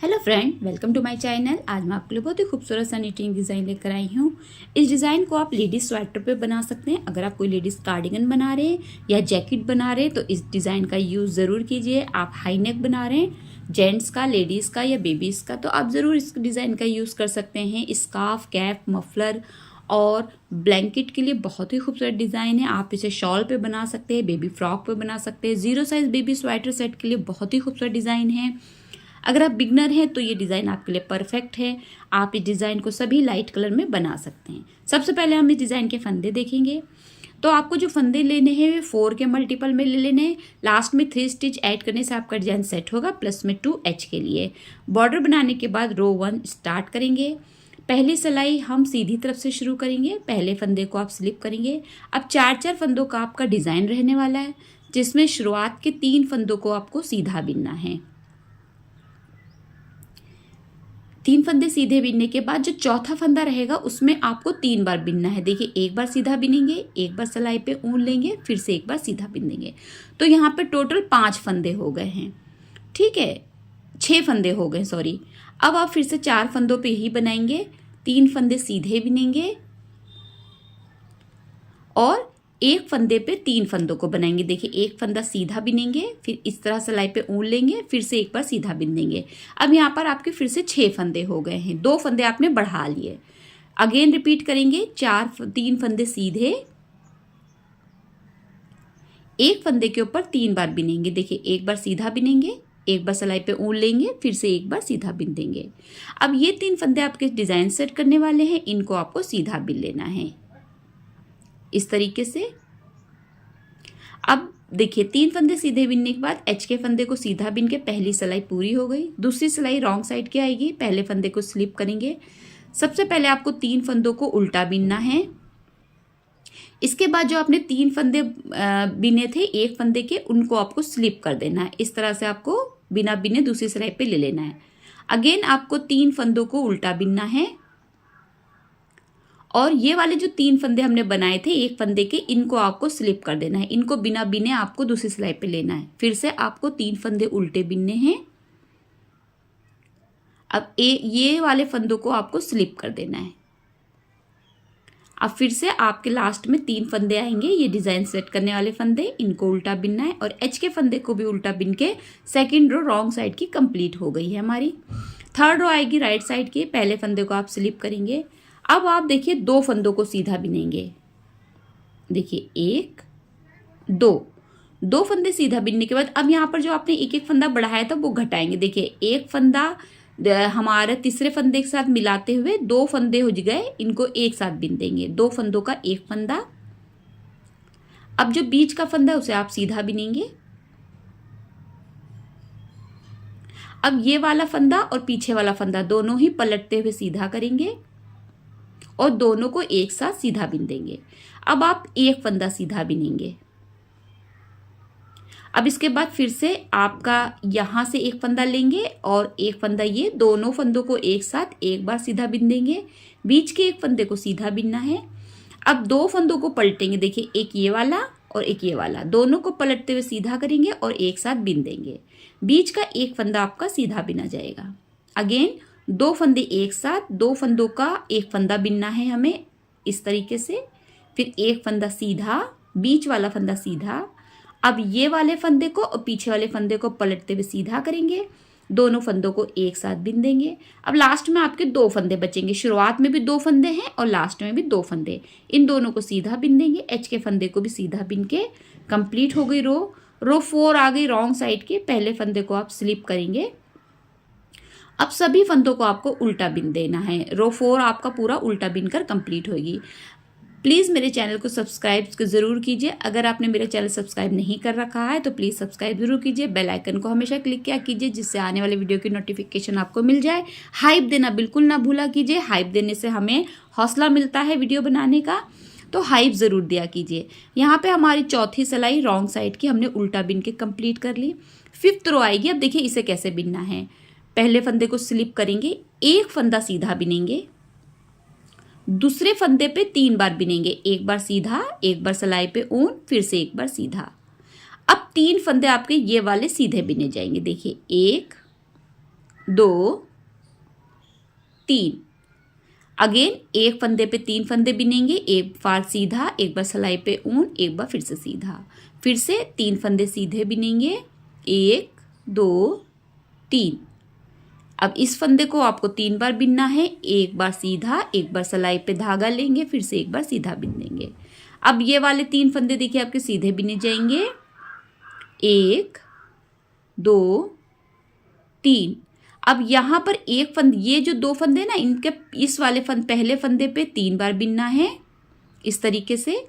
Hello friend, welcome to my channel. आज मैं आपके लिए बहुत ही खूबसूरत सा निटिंग डिज़ाइन लेकर आई हूँ। इस डिज़ाइन को आप लेडीज़ स्वेटर पे बना सकते हैं। अगर आप कोई लेडीज़ कार्डिगन बना रहे हैं या जैकेट बना रहे हैं तो इस डिज़ाइन का यूज़ ज़रूर कीजिए। आप हाई नेक बना रहे हैं जेंट्स का, लेडीज़ का या बेबीज़ का, तो आप ज़रूर इस डिज़ाइन का यूज़ कर सकते हैं। स्कार्फ, कैप, मफलर और ब्लैंकेट के लिए बहुत ही खूबसूरत डिज़ाइन है। आप इसे शॉल पे बना सकते हैं, बेबी फ्रॉक पे बना सकते हैं। 0 साइज़ बेबी स्वेटर सेट के लिए बहुत ही खूबसूरत डिज़ाइन है। अगर आप बिगनर हैं तो ये डिज़ाइन आपके लिए परफेक्ट है। आप इस डिज़ाइन को सभी लाइट कलर में बना सकते हैं। सबसे पहले हम इस डिज़ाइन के फंदे देखेंगे। तो आपको जो फंदे लेने हैं वे 4 के मल्टीपल में ले लेने हैं। लास्ट में 3 स्टिच ऐड करने से आपका डिज़ाइन सेट होगा, प्लस में 2 एच के लिए। बॉर्डर बनाने के बाद रो 1 स्टार्ट करेंगे। पहली सिलाई हम सीधी तरफ से शुरू करेंगे। पहले फंदे को आप स्लिप करेंगे। अब 4-4 फंदों का आपका डिज़ाइन रहने वाला है, जिसमें शुरुआत के 3 फंदों को आपको सीधा बिनना है। 3 फंदे सीधे बिनने के बाद जो चौथा फंदा रहेगा उसमें आपको 3 बार बिनना है। देखिए, एक बार सीधा बिनेंगे, एक बार सिलाई पे ऊन लेंगे, फिर से एक बार सीधा बिन देंगे। तो यहाँ पे टोटल 5 फंदे हो गए हैं। ठीक है, 6 फंदे हो गए, सॉरी। अब आप फिर से 4 फंदों पे ही बनाएंगे। 3 फंदे सीधे बिनेंगे और एक फंदे पे 3 फंदों को बनाएंगे। देखिए, एक फंदा सीधा बिनेंगे, फिर इस तरह सिलाई पे ऊन लेंगे, फिर से एक बार सीधा बिन देंगे। अब यहाँ पर आपके फिर से 6 फंदे हो गए हैं। 2 फंदे आपने बढ़ा लिए। अगेन रिपीट करेंगे। 3 फंदे सीधे, एक फंदे के ऊपर 3 बार बिनेंगे। देखिए, एक बार सीधा बिनेंगे, एक बार सिलाई पे ऊन लेंगे, फिर से एक बार सीधा बिन देंगे। अब ये 3 फंदे आपके डिजाइन सेट करने वाले हैं, इनको आपको सीधा बिन लेना है इस तरीके से। अब देखिए, 3 फंदे सीधे बिनने के बाद एच के फंदे को सीधा बिन के पहली सिलाई पूरी हो गई। दूसरी सिलाई रॉन्ग साइड की आएगी। पहले फंदे को स्लिप करेंगे। सबसे पहले आपको 3 फंदों को उल्टा बिनना है। इसके बाद जो आपने 3 फंदे बिने थे एक फंदे के, उनको आपको स्लिप कर देना है। इस तरह से आपको बिना बिने दूसरी सिलाई पे ले लेना है। अगेन आपको 3 फंदों को उल्टा बिनना है और ये वाले जो 3 फंदे हमने बनाए थे एक फंदे के, इनको आपको स्लिप कर देना है। इनको बिना बिने आपको दूसरी सिलाई पे लेना है। फिर से आपको 3 फंदे उल्टे बिनने हैं। अब ये वाले फंदों को आपको स्लिप कर देना है। अब फिर से आपके लास्ट में 3 फंदे आएंगे, ये डिजाइन सेट करने वाले फंदे, इनको उल्टा बिनना है और एच के फंदे को भी उल्टा बिन के सेकेंड रो रॉन्ग साइड की कंप्लीट हो गई है हमारी। थर्ड रो आएगी राइट साइड की। पहले फंदे को आप स्लिप करेंगे। अब आप देखिए 2 फंदों को सीधा बिनेंगे। देखिए, 1 2 फंदे सीधा बिनने के बाद अब यहाँ पर जो आपने एक एक फंदा बढ़ाया था वो घटाएंगे। देखिए, एक फंदा हमारे तीसरे फंदे के साथ मिलाते हुए 2 फंदे हो गए, इनको एक साथ बिन देंगे। 2 फंदों का एक फंदा। अब जो बीच का फंदा उसे आप सीधा बिनेंगे। अब ये वाला फंदा और पीछे वाला फंदा दोनों ही पलटते हुए सीधा करेंगे और दोनों को एक साथ सीधा बिन देंगे। अब आप एक फंदा सीधा बिनेंगे। अब इसके बाद फिर से आपका यहां से एक फंदा लेंगे और एक फंदा, ये दोनों फंदों को एक साथ एक बार सीधा बिन देंगे। बीच के एक फंदे को सीधा बिनना है। अब 2 फंदों को पलटेंगे। देखिए, एक ये वाला और एक ये वाला, दोनों को पलटते हुए सीधा करेंगे और एक साथ बिन देंगे। बीच का एक फंदा आपका सीधा बिना जाएगा। अगेन 2 फंदे एक साथ, 2 फंदों का एक फंदा बिनना है हमें इस तरीके से। फिर एक फंदा सीधा, बीच वाला फंदा सीधा। अब ये वाले फंदे को और पीछे वाले फंदे को पलटते हुए सीधा करेंगे। दोनों फंदों को एक साथ बिन देंगे। अब लास्ट में आपके 2 फंदे बचेंगे। शुरुआत में भी 2 फंदे हैं और लास्ट में भी 2 फंदे। इन दोनों को सीधा बिन देंगे। एच के फंदे को भी सीधा बिन के कंप्लीट हो गई रो 4 आ गई रॉन्ग साइड के। पहले फंदे को आप स्लिप करेंगे। अब सभी फंदों को आपको उल्टा बिन देना है। रो 4 आपका पूरा उल्टा बिनकर कंप्लीट होगी। प्लीज़ मेरे चैनल को सब्सक्राइब ज़रूर कीजिए। अगर आपने मेरा चैनल सब्सक्राइब नहीं कर रखा है तो प्लीज़ सब्सक्राइब ज़रूर कीजिए। बेल आइकन को हमेशा क्लिक किया कीजिए, जिससे आने वाले वीडियो की नोटिफिकेशन आपको मिल जाए। हाइप देना बिल्कुल ना भूला कीजिए। हाइप देने से हमें हौसला मिलता है वीडियो बनाने का, तो हाइप ज़रूर दिया कीजिए। यहाँ पे हमारी चौथी सिलाई रॉन्ग साइड की हमने उल्टा बिन के कंप्लीट कर ली। 5th रो आएगी। अब देखिए इसे कैसे बिनना है। पहले फंदे को स्लिप करेंगे, एक फंदा सीधा बिनेंगे। दूसरे फंदे पे 3 बार बिनेंगे। एक बार सीधा, एक बार सिलाई पे ऊन, फिर से एक बार सीधा। अब 3 फंदे आपके ये वाले सीधे बिने जाएंगे। देखिए, 1 2 3। अगेन एक फंदे पे 3 फंदे बिनेंगे, एक बार सीधा, एक बार सिलाई पे ऊन, एक बार फिर से सीधा, फिर से 3 फंदे सीधे बिनेंगे, 1 2 3। अब इस फंदे को आपको 3 बार बिनना है, एक बार सीधा, एक बार सिलाई पे धागा लेंगे, फिर से एक बार सीधा बिन देंगे। अब ये वाले 3 फंदे देखिए आपके सीधे बिने जाएंगे, 1 2 3। अब यहाँ पर एक फंद, ये जो 2 फंदे ना, इनके इस वाले पहले फंदे पे 3 बार बिनना है इस तरीके से,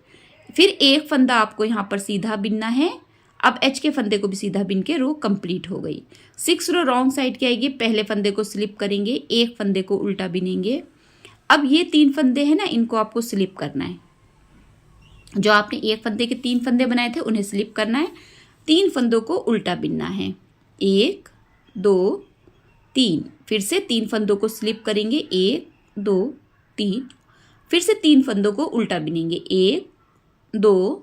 फिर एक फंदा आपको यहाँ पर सीधा बिनना है। अब एच के फंदे को भी सीधा बिन के रो कंप्लीट हो गई। 6 रो रॉन्ग साइड की आएगी, पहले फंदे को स्लिप करेंगे, एक फंदे को उल्टा बिनेंगे। अब ये 3 फंदे हैं ना, इनको आपको स्लिप करना है। जो आपने एक फंदे के 3 फंदे बनाए थे उन्हें स्लिप करना है, 3 फंदों को उल्टा बिनना है, 1 2 3। फिर से 3 फंदों को स्लिप करेंगे, 1 2 3, फिर से 3 फंदों को उल्टा बिनेंगे, 1 2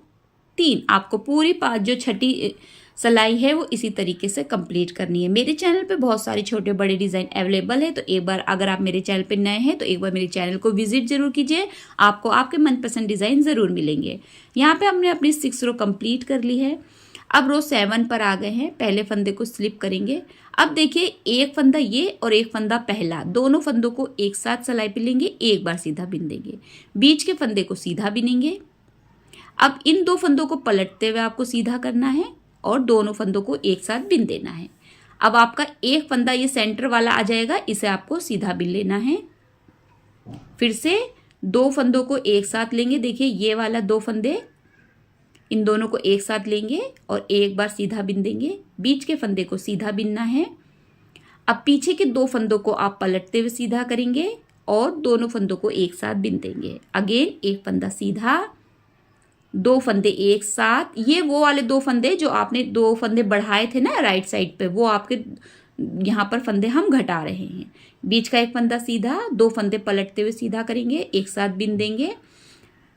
3। आपको पूरी 5 जो छठी सिलाई है वो इसी तरीके से कंप्लीट करनी है। मेरे चैनल पे बहुत सारे छोटे बड़े डिज़ाइन अवेलेबल है, तो एक बार अगर आप मेरे चैनल पे नए हैं तो एक बार मेरे चैनल को विजिट जरूर कीजिए, आपको आपके मनपसंद डिज़ाइन ज़रूर मिलेंगे। यहाँ पे हमने अपनी 6 रो कंप्लीट कर ली है। अब रो 7 पर आ गए हैं, पहले फंदे को स्लिप करेंगे। अब देखिए एक फंदा ये और एक फंदा पहला, दोनों फंदों को एक साथ सिलाई पे लेंगे, एक बार सीधा बिन देंगे, बीच के फंदे को सीधा बिनेंगे। अब इन 2 फंदों को पलटते हुए आपको सीधा करना है और दोनों फंदों को एक साथ बिन देना है। अब आपका एक फंदा ये सेंटर वाला आ जाएगा, इसे आपको सीधा बिन लेना है। फिर से 2 फंदों को एक साथ लेंगे, देखिए ये वाला 2 फंदे, इन दोनों को एक साथ लेंगे और एक बार सीधा बिन देंगे, बीच के फंदे को सीधा बिनना है। अब पीछे के 2 फंदों को आप पलटते हुए सीधा करेंगे और दोनों फंदों को एक साथ बिन देंगे। अगेन एक फंदा सीधा, 2 फंदे एक साथ, ये वो वाले 2 फंदे जो आपने 2 फंदे बढ़ाए थे ना राइट साइड पे, वो आपके यहाँ पर फंदे हम घटा रहे हैं। बीच का एक फंदा सीधा, 2 फंदे पलटते हुए सीधा करेंगे, एक साथ बिन देंगे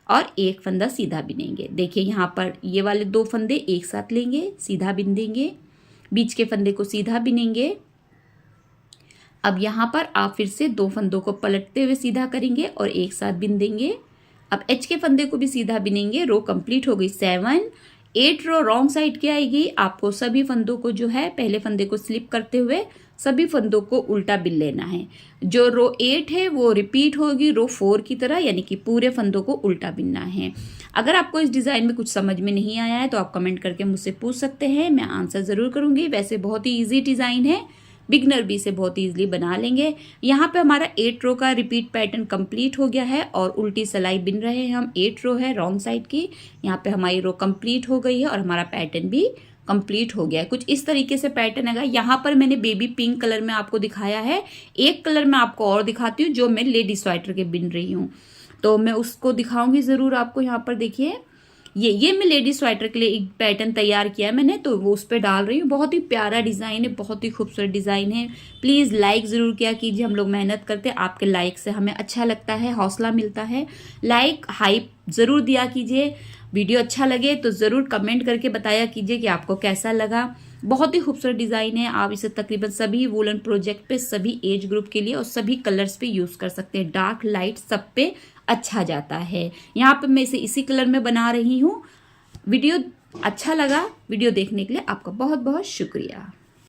और एक फंदा सीधा बिनेंगे। देखिए यहाँ पर ये वाले 2 फंदे एक साथ लेंगे, सीधा बिन देंगे, बीच के फंदे को सीधा बिनेंगे। अब यहाँ पर आप फिर से 2 फंदों को पलटते हुए सीधा करेंगे और एक साथ बिन देंगे। अब एच के फंदे को भी सीधा बिनेंगे। रो कंप्लीट हो गई 7। 8 रो रॉन्ग साइड की आएगी, आपको सभी फंदों को जो है पहले फंदे को स्लिप करते हुए सभी फंदों को उल्टा बिन लेना है। जो रो 8 है वो रिपीट होगी रो 4 की तरह, यानी कि पूरे फंदों को उल्टा बिनना है। अगर आपको इस डिज़ाइन में कुछ समझ में नहीं आया है तो आप कमेंट करके मुझसे पूछ सकते हैं, मैं आंसर ज़रूर करूँगी। वैसे बहुत ही ईजी डिज़ाइन है, बिगनर भी इसे बहुत ईजिली बना लेंगे। यहाँ पे हमारा 8 रो का रिपीट पैटर्न कंप्लीट हो गया है और उल्टी सिलाई बिन रहे हैं हम। 8 रो है रॉन्ग साइड की, यहाँ पे हमारी रो कंप्लीट हो गई है और हमारा पैटर्न भी कंप्लीट हो गया है। कुछ इस तरीके से पैटर्न आएगा। यहाँ पर मैंने बेबी पिंक कलर में आपको दिखाया है, एक कलर मैं आपको और दिखाती हूँ जो मैं लेडी स्वेटर के बिन रही हूँ, तो मैं उसको दिखाऊंगी ज़रूर आपको। यहाँ पर देखिए ये मैं लेडी स्वेटर के लिए एक पैटर्न तैयार किया है मैंने, तो वो उस पर डाल रही हूँ। बहुत ही प्यारा डिज़ाइन है, बहुत ही खूबसूरत डिज़ाइन है। प्लीज़ लाइक ज़रूर किया कीजिए, हम लोग मेहनत करते हैं, आपके लाइक से हमें अच्छा लगता है, हौसला मिलता है। लाइक हाइप ज़रूर दिया कीजिए। वीडियो अच्छा लगे तो ज़रूर कमेंट करके बताया कीजिए कि आपको कैसा लगा। बहुत ही खूबसूरत डिज़ाइन है, आप इसे तकरीबन सभी वूलन प्रोजेक्ट पे, सभी एज ग्रुप के लिए और सभी कलर्स पे यूज़ कर सकते हैं। डार्क लाइट सब पे अच्छा जाता है। यहाँ पे मैं इसे इसी कलर में बना रही हूँ। वीडियो अच्छा लगा, वीडियो देखने के लिए आपका बहुत बहुत शुक्रिया।